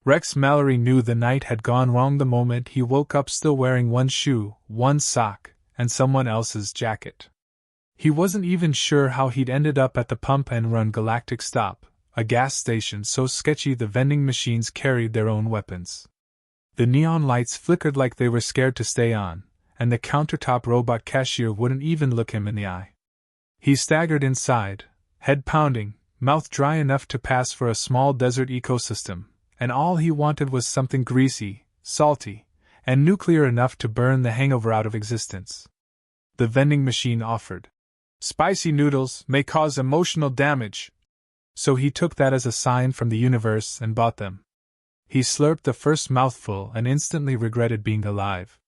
Rex Mallory knew the night had gone wrong the moment he woke up, still wearing one shoe, one sock, and someone else's jacket. He wasn't even sure how he'd ended up at the Pump and Run Galactic Stop, a gas station so sketchy the vending machines carried their own weapons. The neon lights flickered like they were scared to stay on, and the countertop robot cashier wouldn't even look him in the eye. He staggered inside, head pounding, mouth dry enough to pass for a small desert ecosystem, and all he wanted was something greasy, salty, and nuclear enough to burn the hangover out of existence. The vending machine offered. Spicy noodles may cause emotional damage. So he took that as a sign from the universe and bought them. He slurped the first mouthful and instantly regretted being alive.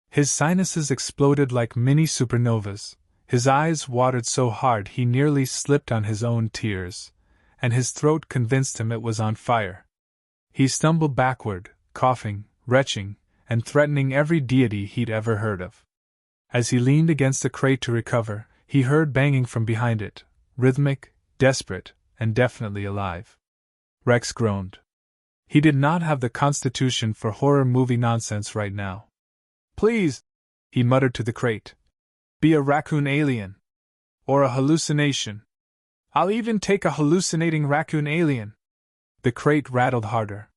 His sinuses exploded like mini supernovas, his eyes watered so hard he nearly slipped on his own tears, and his throat convinced him it was on fire. He stumbled backward, coughing, retching, and threatening every deity he'd ever heard of. As he leaned against the crate to recover, he heard banging from behind it, rhythmic, desperate, and definitely alive. Rex groaned. He did not have the constitution for horror movie nonsense right now. Please, he muttered to the crate. Be a raccoon alien. Or a hallucination. I'll even take a hallucinating raccoon alien. The crate rattled harder.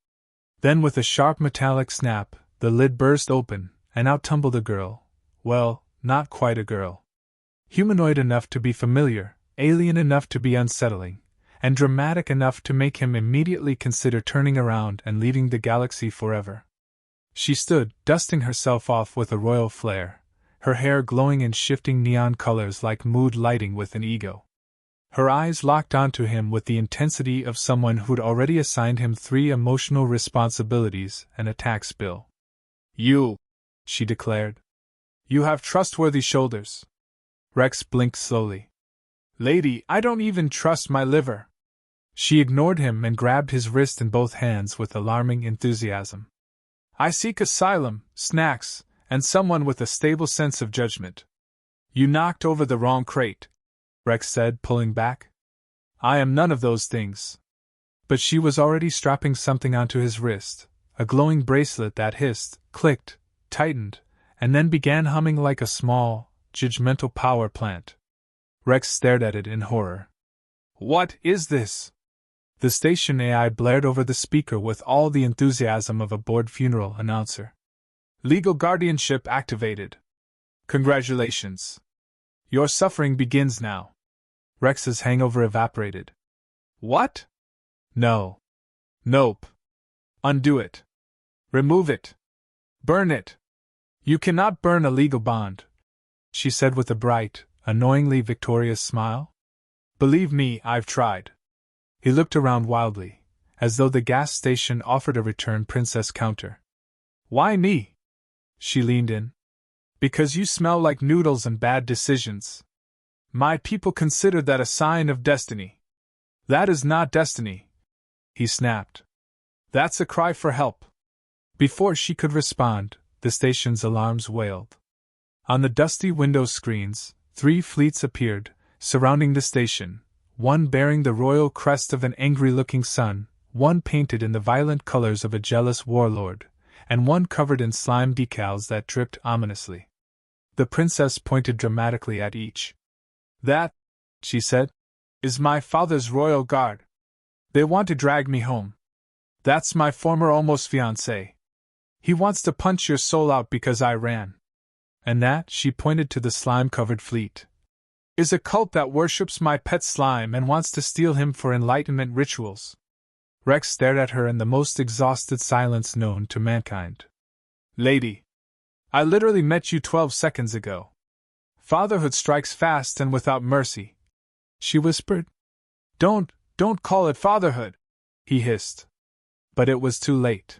Then with a sharp metallic snap, the lid burst open, and out tumbled a girl. Well, not quite a girl. Humanoid enough to be familiar, alien enough to be unsettling, and dramatic enough to make him immediately consider turning around and leaving the galaxy forever. She stood, dusting herself off with a royal flair, her hair glowing in shifting neon colors like mood lighting with an ego. Her eyes locked onto him with the intensity of someone who'd already assigned him 3 emotional responsibilities and a tax bill. You, she declared. You have trustworthy shoulders. Rex blinked slowly. Lady, I don't even trust my liver. She ignored him and grabbed his wrist in both hands with alarming enthusiasm. I seek asylum, snacks, and someone with a stable sense of judgment. You knocked over the wrong crate, Rex said, pulling back. I am none of those things. But she was already strapping something onto his wrist, a glowing bracelet that hissed, clicked, tightened, and then began humming like a small, judgmental power plant. Rex stared at it in horror. What is this? The station AI blared over the speaker with all the enthusiasm of a bored funeral announcer. Legal guardianship activated. Congratulations. Your suffering begins now. Rex's hangover evaporated. What? No. Nope. Undo it. Remove it. Burn it. You cannot burn a legal bond, she said with a bright, annoyingly victorious smile. Believe me, I've tried. He looked around wildly, as though the gas station offered a return princess counter. Why me? She leaned in. Because you smell like noodles and bad decisions. My people consider that a sign of destiny. That is not destiny, he snapped. That's a cry for help. Before she could respond, the station's alarms wailed. On the dusty window screens, 3 fleets appeared, surrounding the station, one bearing the royal crest of an angry-looking sun, one painted in the violent colors of a jealous warlord, and one covered in slime decals that dripped ominously. The princess pointed dramatically at each. That, she said, is my father's royal guard. They want to drag me home. That's my former almost fiancé. He wants to punch your soul out because I ran. And that, she pointed to the slime-covered fleet, is a cult that worships my pet slime and wants to steal him for enlightenment rituals. Rex stared at her in the most exhausted silence known to mankind. Lady, I literally met you 12 seconds ago. Fatherhood strikes fast and without mercy, she whispered. Don't call it fatherhood, he hissed. But it was too late.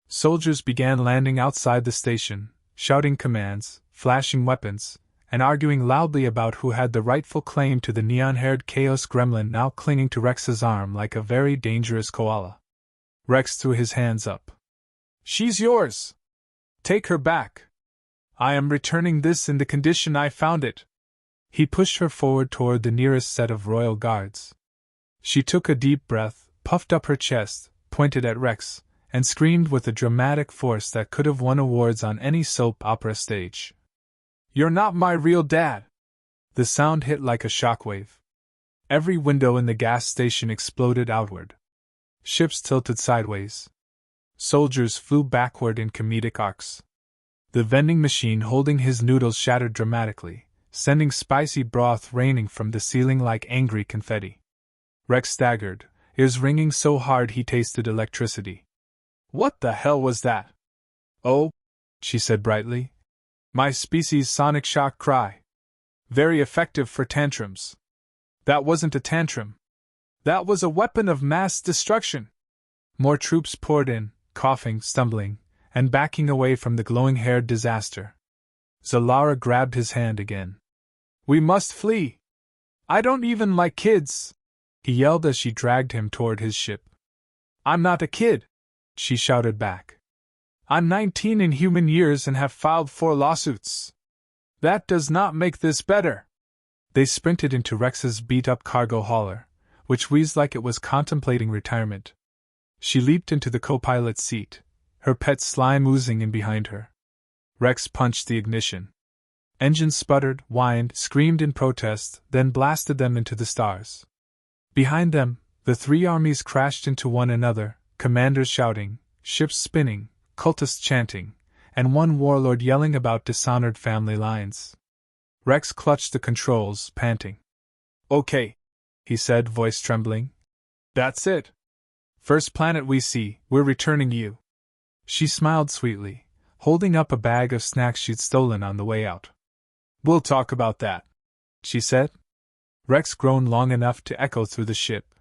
Soldiers began landing outside the station, shouting commands, flashing weapons, and arguing loudly about who had the rightful claim to the neon-haired chaos gremlin now clinging to Rex's arm like a very dangerous koala. Rex threw his hands up. She's yours! Take her back! I am returning this in the condition I found it! He pushed her forward toward the nearest set of royal guards. She took a deep breath, puffed up her chest, pointed at Rex, and screamed with a dramatic force that could have won awards on any soap opera stage. "You're not my real dad!" The sound hit like a shockwave. Every window in the gas station exploded outward. Ships tilted sideways. Soldiers flew backward in comedic arcs. The vending machine holding his noodles shattered dramatically, sending spicy broth raining from the ceiling like angry confetti. Rex staggered, ears ringing so hard he tasted electricity. "What the hell was that?" "Oh," she said brightly. "My species' sonic shock cry. Very effective for tantrums." "That wasn't a tantrum. That was a weapon of mass destruction." More troops poured in, coughing, stumbling, and backing away from the glowing-haired disaster. Zalara grabbed his hand again. "We must flee! I don't even like kids!" he yelled as she dragged him toward his ship. "I'm not a kid!" she shouted back. "I'm 19 in human years and have filed 4 lawsuits. That does not make this better." They sprinted into Rex's beat-up cargo hauler, which wheezed like it was contemplating retirement. She leaped into the co-pilot's seat, her pet slime oozing in behind her. Rex punched the ignition. Engines sputtered, whined, screamed in protest, then blasted them into the stars. Behind them, the 3 armies crashed into one another, commanders shouting, ships spinning, cultists chanting, and one warlord yelling about dishonored family lines. Rex clutched the controls, panting. "Okay," he said, voice trembling. "That's it. First planet we see, we're returning you." She smiled sweetly, holding up a bag of snacks she'd stolen on the way out. "We'll talk about that," she said. Rex groaned long enough to echo through the ship.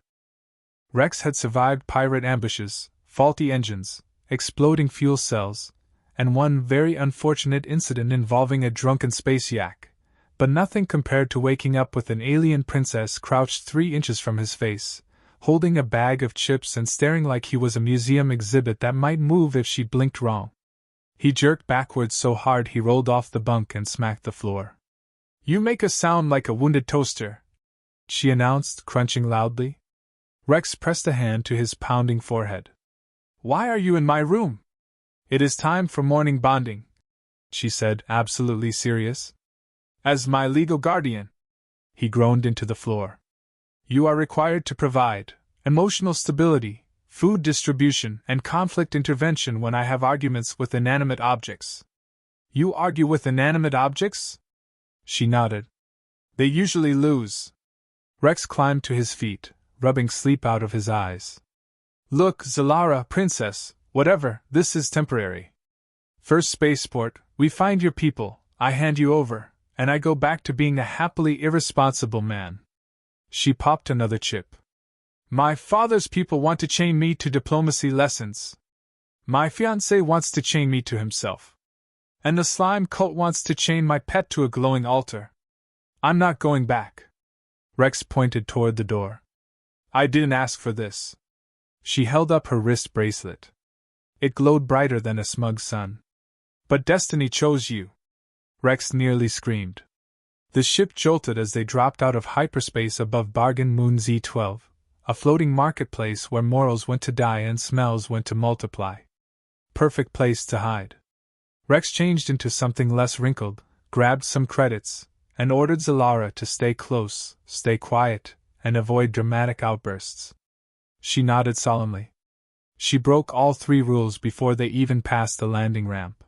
Rex had survived pirate ambushes, faulty engines, exploding fuel cells, and one very unfortunate incident involving a drunken space yak, but nothing compared to waking up with an alien princess crouched 3 inches from his face, holding a bag of chips and staring like he was a museum exhibit that might move if she blinked wrong. He jerked backwards so hard he rolled off the bunk and smacked the floor. "You make a sound like a wounded toaster," she announced, crunching loudly. Rex pressed a hand to his pounding forehead. "Why are you in my room?" "It is time for morning bonding," she said, absolutely serious. "As my legal guardian," he groaned into the floor, "you are required to provide emotional stability, food distribution, and conflict intervention when I have arguments with inanimate objects." "You argue with inanimate objects?" She nodded. "They usually lose." Rex climbed to his feet, rubbing sleep out of his eyes. "Look, Zalara, princess, whatever, this is temporary. First spaceport, we find your people, I hand you over, and I go back to being a happily irresponsible man." She popped another chip. "My father's people want to chain me to diplomacy lessons. My fiancé wants to chain me to himself. And the slime cult wants to chain my pet to a glowing altar. I'm not going back." Rex pointed toward the door. "I didn't ask for this." She held up her wrist bracelet. It glowed brighter than a smug sun. "But destiny chose you." Rex nearly screamed. The ship jolted as they dropped out of hyperspace above Bargain Moon Z12, a floating marketplace where morals went to die and smells went to multiply. Perfect place to hide. Rex changed into something less wrinkled, grabbed some credits, and ordered Zalara to stay close, stay quiet, and avoid dramatic outbursts. She nodded solemnly. She broke all 3 rules before they even passed the landing ramp.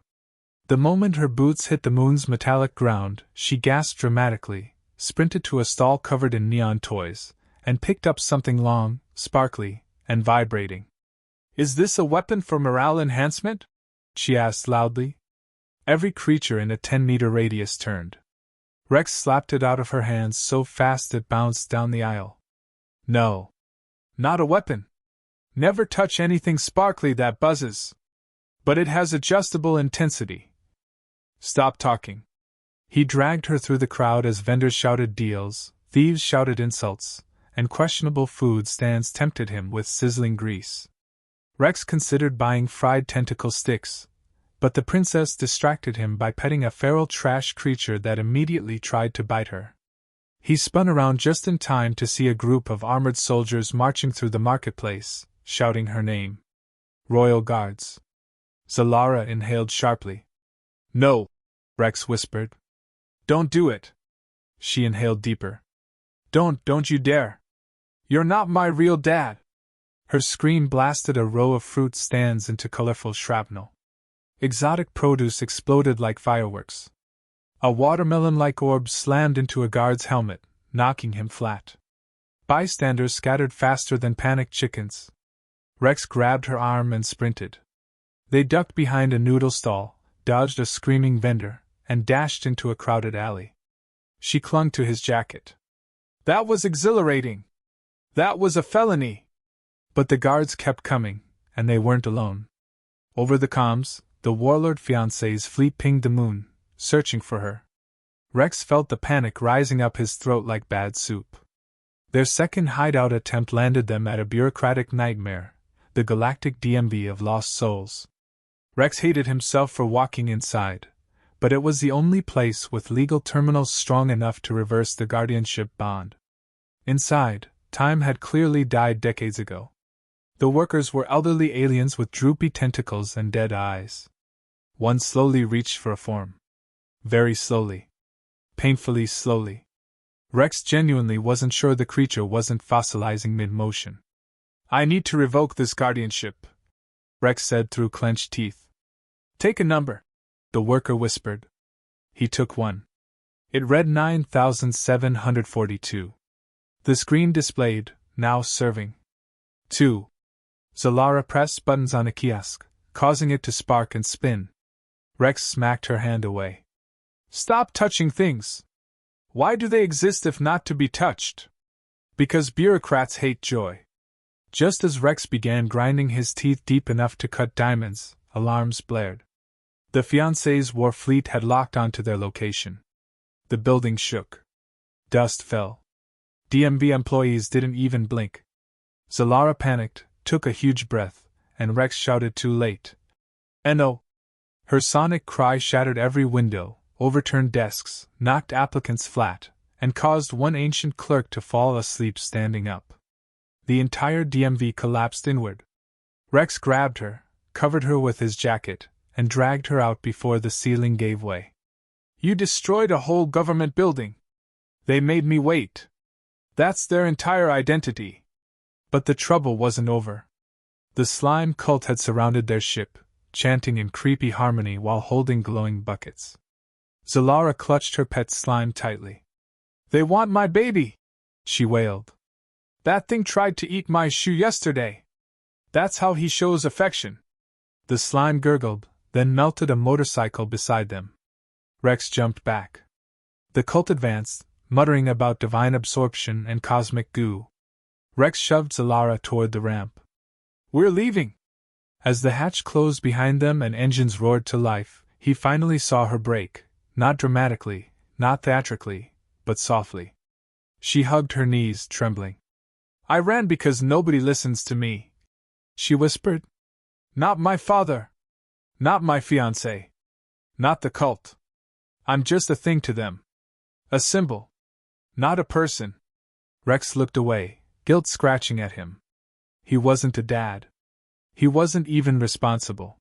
The moment her boots hit the moon's metallic ground, she gasped dramatically, sprinted to a stall covered in neon toys, and picked up something long, sparkly, and vibrating. "Is this a weapon for morale enhancement?" she asked loudly. Every creature in a 10-meter radius turned. Rex slapped it out of her hands so fast it bounced down the aisle. "No. Not a weapon. Never touch anything sparkly that buzzes. But it has adjustable intensity. Stop talking." He dragged her through the crowd as vendors shouted deals, thieves shouted insults, and questionable food stands tempted him with sizzling grease. Rex considered buying fried tentacle sticks, but the princess distracted him by petting a feral trash creature that immediately tried to bite her. He spun around just in time to see a group of armored soldiers marching through the marketplace, shouting her name. Royal Guards. Zalara inhaled sharply. No, Rex whispered. Don't do it. She inhaled deeper. Don't you dare. You're not my real dad. Her scream blasted a row of fruit stands into colorful shrapnel. Exotic produce exploded like fireworks. A watermelon-like orb slammed into a guard's helmet, knocking him flat. Bystanders scattered faster than panicked chickens. Rex grabbed her arm and sprinted. They ducked behind a noodle stall, dodged a screaming vendor, and dashed into a crowded alley. She clung to his jacket. That was exhilarating! That was a felony! But the guards kept coming, and they weren't alone. Over the comms, the warlord fiancé's fleet pinged the moon, searching for her. Rex felt the panic rising up his throat like bad soup. Their second hideout attempt landed them at a bureaucratic nightmare, the galactic DMV of lost souls. Rex hated himself for walking inside, but it was the only place with legal terminals strong enough to reverse the guardianship bond. Inside, time had clearly died decades ago. The workers were elderly aliens with droopy tentacles and dead eyes. One slowly reached for a form. Very slowly. Painfully slowly. Rex genuinely wasn't sure the creature wasn't fossilizing mid-motion. I need to revoke this guardianship, Rex said through clenched teeth. Take a number, the worker whispered. He took one. It read 9742. The screen displayed, now serving. 2. Zalara pressed buttons on a kiosk, causing it to spark and spin. Rex smacked her hand away. Stop touching things! Why do they exist if not to be touched? Because bureaucrats hate joy. Just as Rex began grinding his teeth deep enough to cut diamonds, alarms blared. The fiancé's war fleet had locked onto their location. The building shook. Dust fell. DMV employees didn't even blink. Zalara panicked, took a huge breath, and Rex shouted too late. No! Her sonic cry shattered every window, overturned desks, knocked applicants flat, and caused one ancient clerk to fall asleep standing up. The entire DMV collapsed inward. Rex grabbed her, covered her with his jacket, and dragged her out before the ceiling gave way. You destroyed a whole government building. They made me wait. That's their entire identity. But the trouble wasn't over. The slime cult had surrounded their ship, chanting in creepy harmony while holding glowing buckets. Zalara clutched her pet slime tightly. They want my baby! She wailed. That thing tried to eat my shoe yesterday. That's how he shows affection. The slime gurgled, then melted a motorcycle beside them. Rex jumped back. The cult advanced, muttering about divine absorption and cosmic goo. Rex shoved Zalara toward the ramp. We're leaving! As the hatch closed behind them and engines roared to life, he finally saw her break, not dramatically, not theatrically, but softly. She hugged her knees, trembling. I ran because nobody listens to me, she whispered. Not my father. Not my fiancé. Not the cult. I'm just a thing to them. A symbol. Not a person. Rex looked away, guilt scratching at him. He wasn't a dad. He wasn't even responsible.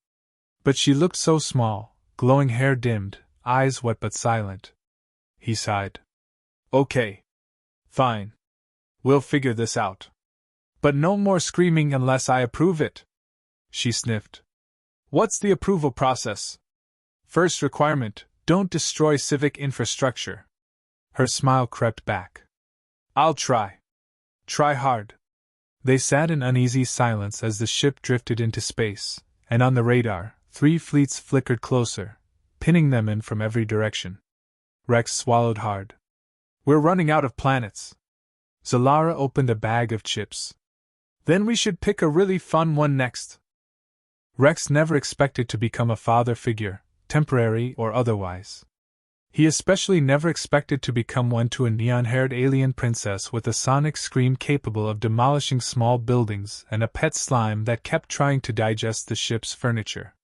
But she looked so small, glowing hair dimmed, eyes wet but silent. He sighed. Okay. Fine. We'll figure this out. But no more screaming unless I approve it. She sniffed. What's the approval process? First requirement, don't destroy civic infrastructure. Her smile crept back. I'll try. Try hard. They sat in uneasy silence as the ship drifted into space, and on the radar, 3 fleets flickered closer, pinning them in from every direction. Rex swallowed hard. We're running out of planets. Zalara opened a bag of chips. Then we should pick a really fun one next. Rex never expected to become a father figure, temporary or otherwise. He especially never expected to become one to a neon-haired alien princess with a sonic scream capable of demolishing small buildings and a pet slime that kept trying to digest the ship's furniture.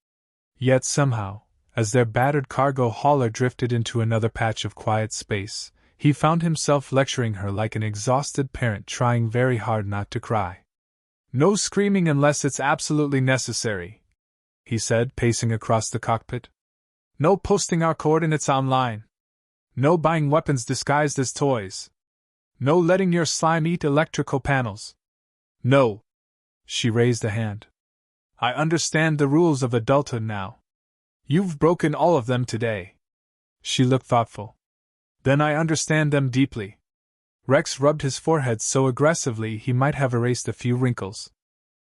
Yet somehow, as their battered cargo hauler drifted into another patch of quiet space, he found himself lecturing her like an exhausted parent trying very hard not to cry. No screaming unless it's absolutely necessary, he said, pacing across the cockpit. No posting our coordinates online. No buying weapons disguised as toys. No letting your slime eat electrical panels. No. She raised a hand. I understand the rules of adulthood now. You've broken all of them today. She looked thoughtful. Then I understand them deeply. Rex rubbed his forehead so aggressively he might have erased a few wrinkles.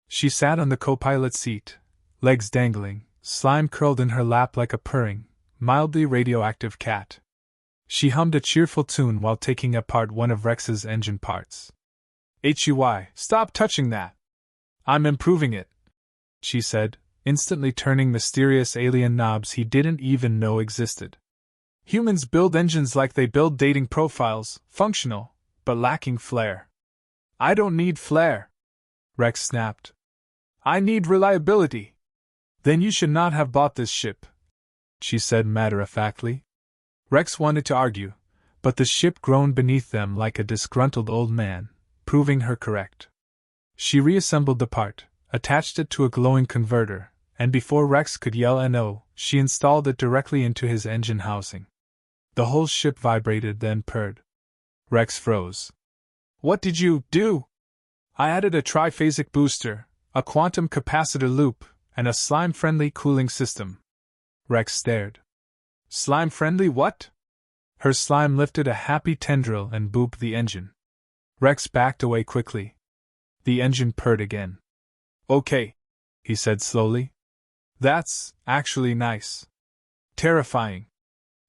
She sat on the co-pilot seat, legs dangling, slime curled in her lap like a purring, mildly radioactive cat. She hummed a cheerful tune while taking apart one of Rex's engine parts. Stop touching that! I'm improving it, she said, instantly turning mysterious alien knobs he didn't even know existed. Humans build engines like they build dating profiles, functional, but lacking flair. I don't need flair, Rex snapped. I need reliability. Then you should not have bought this ship, she said matter-of-factly. Rex wanted to argue, but the ship groaned beneath them like a disgruntled old man, proving her correct. She reassembled the part, attached it to a glowing converter, and before Rex could yell no, she installed it directly into his engine housing. The whole ship vibrated, then purred. Rex froze. What did you do? I added a triphasic booster, a quantum capacitor loop, and a slime-friendly cooling system. Rex stared. Slime-friendly what? Her slime lifted a happy tendril and booped the engine. Rex backed away quickly. The engine purred again. Okay, he said slowly. That's actually nice. Terrifying.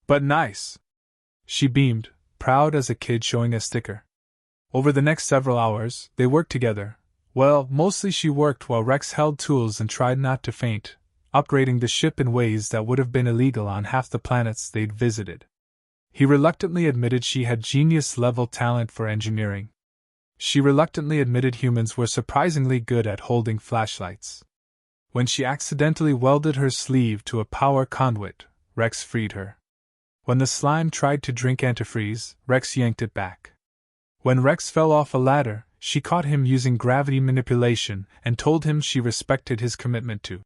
But nice. She beamed, proud as a kid showing a sticker. Over the next several hours, they worked together. Well, mostly she worked while Rex held tools and tried not to faint, upgrading the ship in ways that would have been illegal on half the planets they'd visited. He reluctantly admitted she had genius-level talent for engineering. She reluctantly admitted humans were surprisingly good at holding flashlights. When she accidentally welded her sleeve to a power conduit, Rex freed her. When the slime tried to drink antifreeze, Rex yanked it back. When Rex fell off a ladder, she caught him using gravity manipulation and told him she respected his commitment to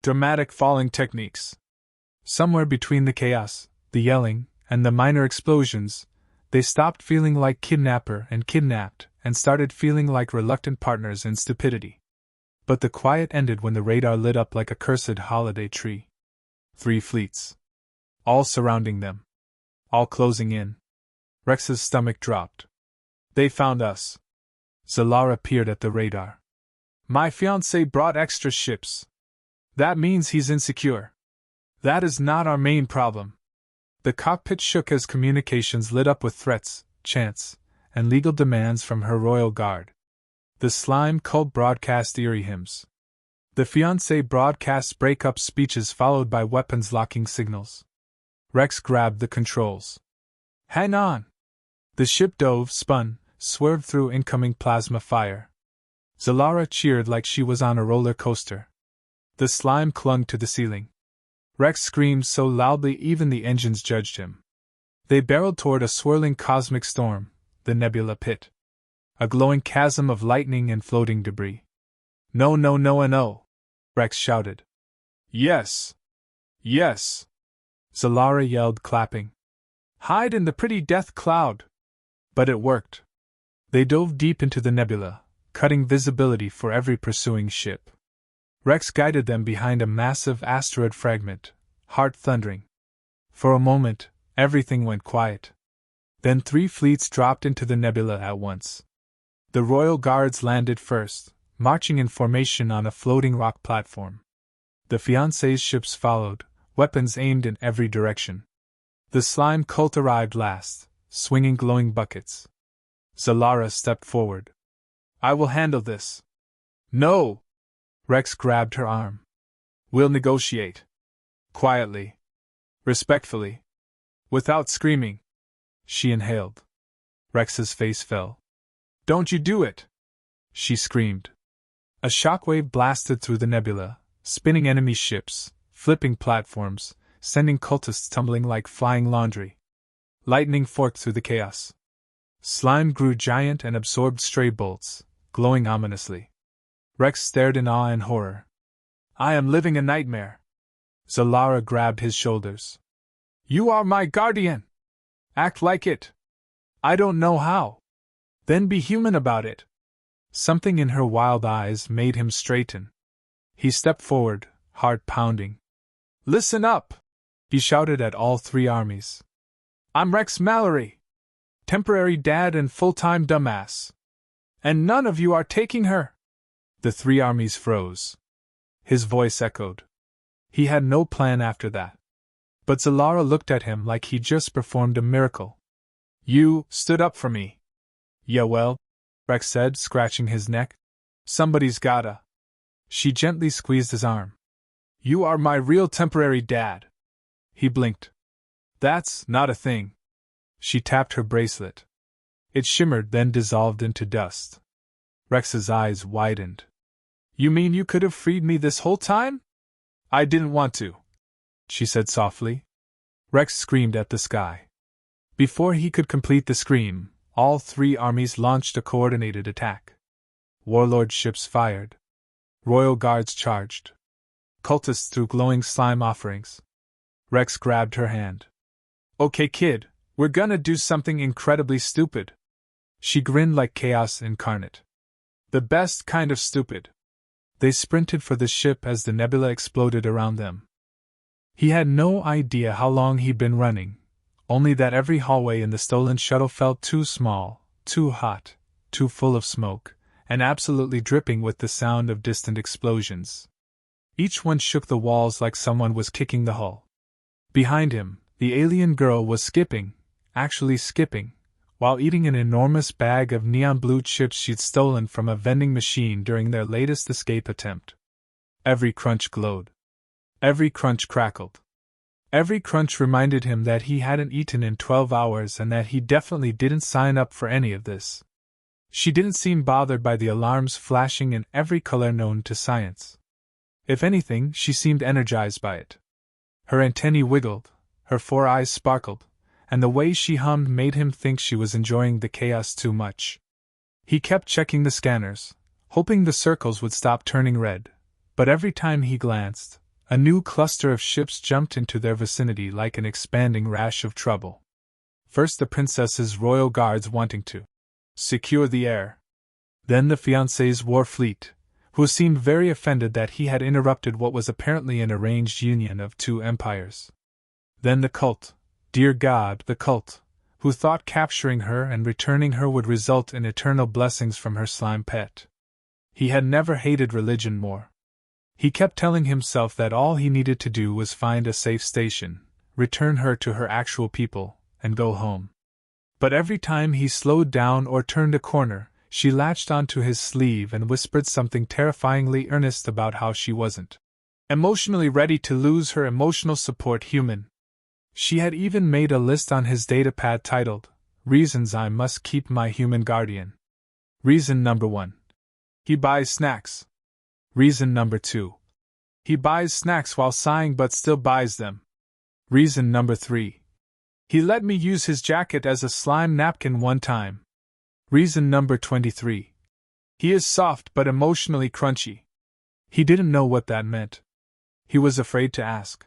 dramatic falling techniques. Somewhere between the chaos, the yelling, and the minor explosions, they stopped feeling like kidnapper and kidnapped and started feeling like reluctant partners in stupidity. But the quiet ended when the radar lit up like a cursed holiday tree. 3 fleets. All surrounding them. All closing in. Rex's stomach dropped. They found us. Zalara peered at the radar. My fiancé brought extra ships. That means he's insecure. That is not our main problem. The cockpit shook as communications lit up with threats, chants, and legal demands from her royal guard. The slime cult broadcast eerie hymns. The fiancé broadcasts break-up speeches followed by weapons-locking signals. Rex grabbed the controls. Hang on! The ship dove, spun, swerved through incoming plasma fire. Zalara cheered like she was on a roller coaster. The slime clung to the ceiling. Rex screamed so loudly even the engines judged him. They barreled toward a swirling cosmic storm, the nebula pit. A glowing chasm of lightning and floating debris. No, no, no, and no! Rex shouted. Yes! Yes! Zalara yelled, clapping. Hide in the pretty death cloud! But it worked. They dove deep into the nebula, cutting visibility for every pursuing ship. Rex guided them behind a massive asteroid fragment, heart thundering. For a moment, everything went quiet. Then 3 fleets dropped into the nebula at once. The Royal Guards landed first, marching in formation on a floating rock platform. The fiancé's ships followed, weapons aimed in every direction. The slime cult arrived last, swinging glowing buckets. Zalara stepped forward. I will handle this. No! Rex grabbed her arm. We'll negotiate. Quietly. Respectfully. Without screaming. She inhaled. Rex's face fell. Don't you do it! She screamed. A shockwave blasted through the nebula, spinning enemy ships, flipping platforms, sending cultists tumbling like flying laundry. Lightning forked through the chaos. Slime grew giant and absorbed stray bolts, glowing ominously. Rex stared in awe and horror. I am living a nightmare. Zalara grabbed his shoulders. You are my guardian! Act like it! I don't know how. Then be human about it. Something in her wild eyes made him straighten. He stepped forward, heart pounding. Listen up! He shouted at all three armies. I'm Rex Mallory, temporary dad and full-time dumbass. And none of you are taking her. The three armies froze. His voice echoed. He had no plan after that. But Zalara looked at him like he'd just performed a miracle. You stood up for me. Yeah, well, Rex said, scratching his neck. Somebody's gotta. She gently squeezed his arm. You are my real temporary dad. He blinked. That's not a thing. She tapped her bracelet. It shimmered, then dissolved into dust. Rex's eyes widened. You mean you could have freed me this whole time? I didn't want to, she said softly. Rex screamed at the sky. Before he could complete the scream, all three armies launched a coordinated attack. Warlord ships fired. Royal guards charged. Cultists threw glowing slime offerings. Rex grabbed her hand. Okay, kid, we're gonna do something incredibly stupid. She grinned like chaos incarnate. The best kind of stupid. They sprinted for the ship as the nebula exploded around them. He had no idea how long he'd been running, only that every hallway in the stolen shuttle felt too small, too hot, too full of smoke, and absolutely dripping with the sound of distant explosions. Each one shook the walls like someone was kicking the hull. Behind him, the alien girl was skipping, actually skipping, while eating an enormous bag of neon blue chips she'd stolen from a vending machine during their latest escape attempt. Every crunch glowed. Every crunch crackled. Every crunch reminded him that he hadn't eaten in 12 hours and that he definitely didn't sign up for any of this. She didn't seem bothered by the alarms flashing in every color known to science. If anything, she seemed energized by it. Her antennae wiggled, her 4 eyes sparkled, and the way she hummed made him think she was enjoying the chaos too much. He kept checking the scanners, hoping the circles would stop turning red, but every time he glanced, a new cluster of ships jumped into their vicinity like an expanding rash of trouble. First the princess's royal guards wanting to secure the air. Then the fiancé's war fleet, who seemed very offended that he had interrupted what was apparently an arranged union of two empires. Then the cult, dear God, the cult, who thought capturing her and returning her would result in eternal blessings from her slime pet. He had never hated religion more. He kept telling himself that all he needed to do was find a safe station, return her to her actual people, and go home. But every time he slowed down or turned a corner, she latched onto his sleeve and whispered something terrifyingly earnest about how she wasn't emotionally ready to lose her emotional support human. She had even made a list on his datapad titled, Reasons I Must Keep My Human Guardian. Reason number 1. He buys snacks. Reason number 2. He buys snacks while sighing but still buys them. Reason number 3. He let me use his jacket as a slime napkin one time. Reason number 23. He is soft but emotionally crunchy. He didn't know what that meant. He was afraid to ask.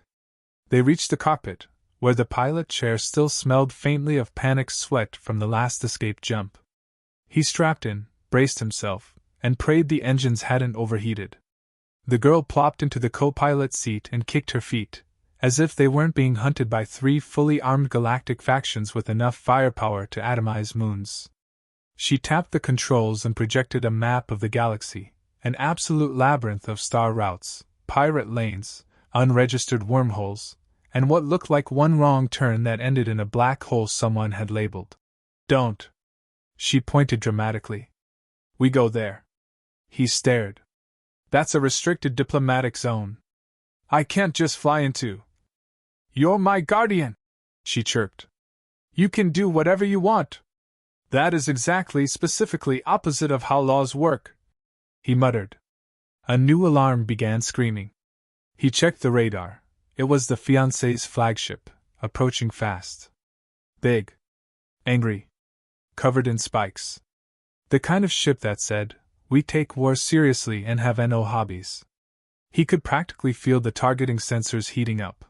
They reached the cockpit, where the pilot chair still smelled faintly of panicked sweat from the last escape jump. He strapped in, braced himself, and prayed the engines hadn't overheated. The girl plopped into the co-pilot seat and kicked her feet, as if they weren't being hunted by 3 fully armed galactic factions with enough firepower to atomize moons. She tapped the controls and projected a map of the galaxy, an absolute labyrinth of star routes, pirate lanes, unregistered wormholes, and what looked like one wrong turn that ended in a black hole someone had labeled. Don't. She pointed dramatically. We go there. He stared. That's a restricted diplomatic zone. I can't just fly into. You're my guardian, she chirped. You can do whatever you want. That is exactly, specifically opposite of how laws work, he muttered. A new alarm began screaming. He checked the radar. It was the fiancé's flagship, approaching fast. Big. Angry. Covered in spikes. The kind of ship that said, We take war seriously and have no hobbies. He could practically feel the targeting sensors heating up.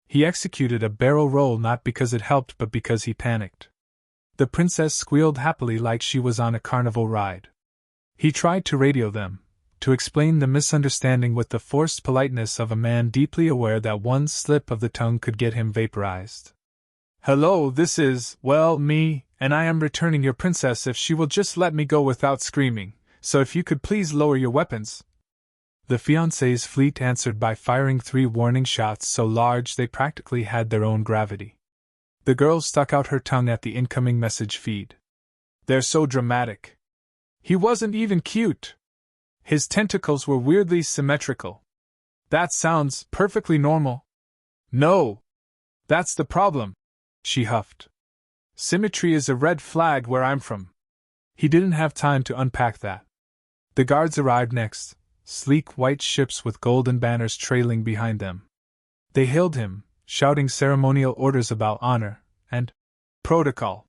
He executed a barrel roll not because it helped but because he panicked. The princess squealed happily like she was on a carnival ride. He tried to radio them, to explain the misunderstanding with the forced politeness of a man deeply aware that one slip of the tongue could get him vaporized. Hello, this is, well, me, and I am returning your princess if she will just let me go without screaming, so if you could please lower your weapons. The fiancé's fleet answered by firing 3 warning shots so large they practically had their own gravity. The girl stuck out her tongue at the incoming message feed. They're so dramatic. He wasn't even cute. His tentacles were weirdly symmetrical. That sounds perfectly normal. No. That's the problem, she huffed. Symmetry is a red flag where I'm from. He didn't have time to unpack that. The guards arrived next, sleek white ships with golden banners trailing behind them. They hailed him, shouting ceremonial orders about honor and protocol.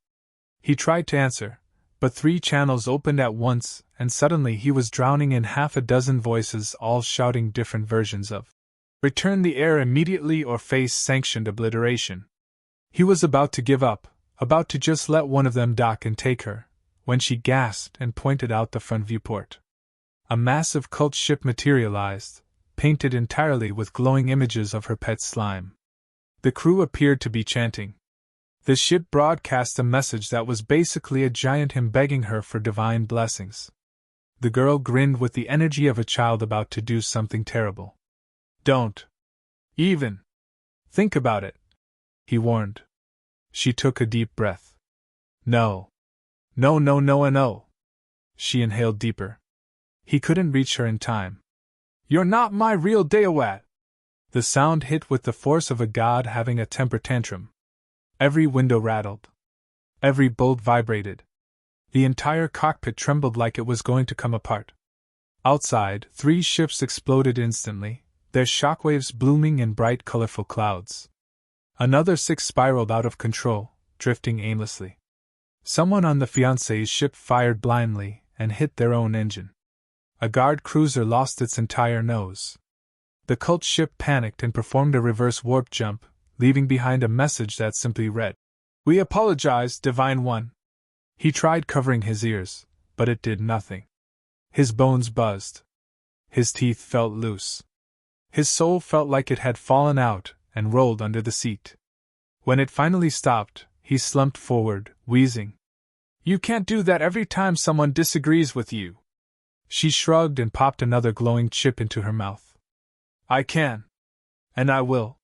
He tried to answer, but 3 channels opened at once, and suddenly he was drowning in half a dozen voices all shouting different versions of "Return the heir immediately or face sanctioned obliteration." He was about to give up, about to just let one of them dock and take her, when she gasped and pointed out the front viewport. A massive cult ship materialized, painted entirely with glowing images of her pet slime. The crew appeared to be chanting. The ship broadcast a message that was basically a giant hymn begging her for divine blessings. The girl grinned with the energy of a child about to do something terrible. Don't even think about it, he warned. She took a deep breath. No. No, no, no, and no. She inhaled deeper. He couldn't reach her in time. You're not my real Deowat! The sound hit with the force of a god having a temper tantrum. Every window rattled. Every bolt vibrated. The entire cockpit trembled like it was going to come apart. Outside, 3 ships exploded instantly, their shockwaves blooming in bright, colorful clouds. Another 6 spiraled out of control, drifting aimlessly. Someone on the fiancé's ship fired blindly and hit their own engine. A guard cruiser lost its entire nose. The cult ship panicked and performed a reverse warp jump, leaving behind a message that simply read, "We apologize, Divine One." He tried covering his ears, but it did nothing. His bones buzzed. His teeth felt loose. His soul felt like it had fallen out and rolled under the seat. When it finally stopped, he slumped forward, wheezing. "You can't do that every time someone disagrees with you." She shrugged and popped another glowing chip into her mouth. "I can. And I will.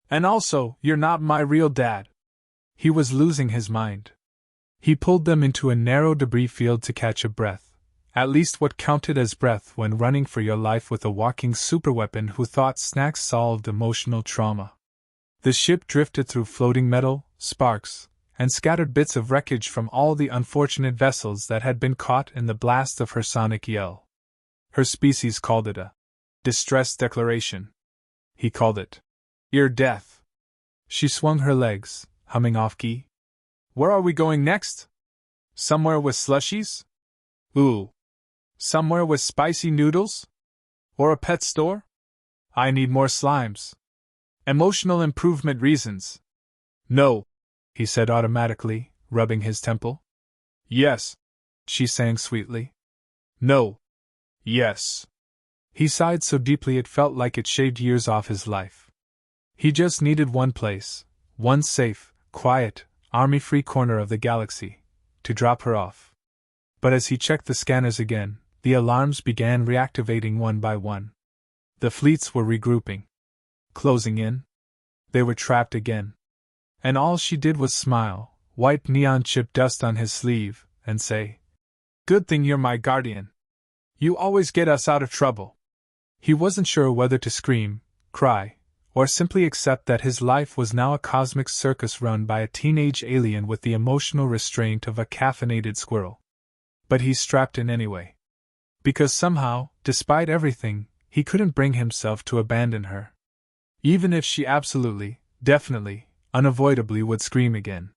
And also, you're not my real dad." He was losing his mind. He pulled them into a narrow debris field to catch a breath, at least what counted as breath when running for your life with a walking superweapon who thought snacks solved emotional trauma. The ship drifted through floating metal, sparks, and scattered bits of wreckage from all the unfortunate vessels that had been caught in the blast of her sonic yell. Her species called it a distress declaration. He called it ear death. She swung her legs, humming off-key. "Where are we going next? Somewhere with slushies? Ooh. Somewhere with spicy noodles? Or a pet store? I need more slimes. Emotional improvement reasons." "No," he said automatically, rubbing his temple. "Yes," she sang sweetly. "No. Yes." He sighed so deeply it felt like it shaved years off his life. He just needed one place, one safe, quiet, army-free corner of the galaxy, to drop her off. But as he checked the scanners again, the alarms began reactivating one by one. The fleets were regrouping. Closing in. They were trapped again. And all she did was smile, wipe neon chip dust on his sleeve, and say, "Good thing you're my guardian. You always get us out of trouble." He wasn't sure whether to scream, cry, or simply accept that his life was now a cosmic circus run by a teenage alien with the emotional restraint of a caffeinated squirrel. But he strapped in anyway. Because somehow, despite everything, he couldn't bring himself to abandon her. Even if she absolutely, definitely, unavoidably would scream again.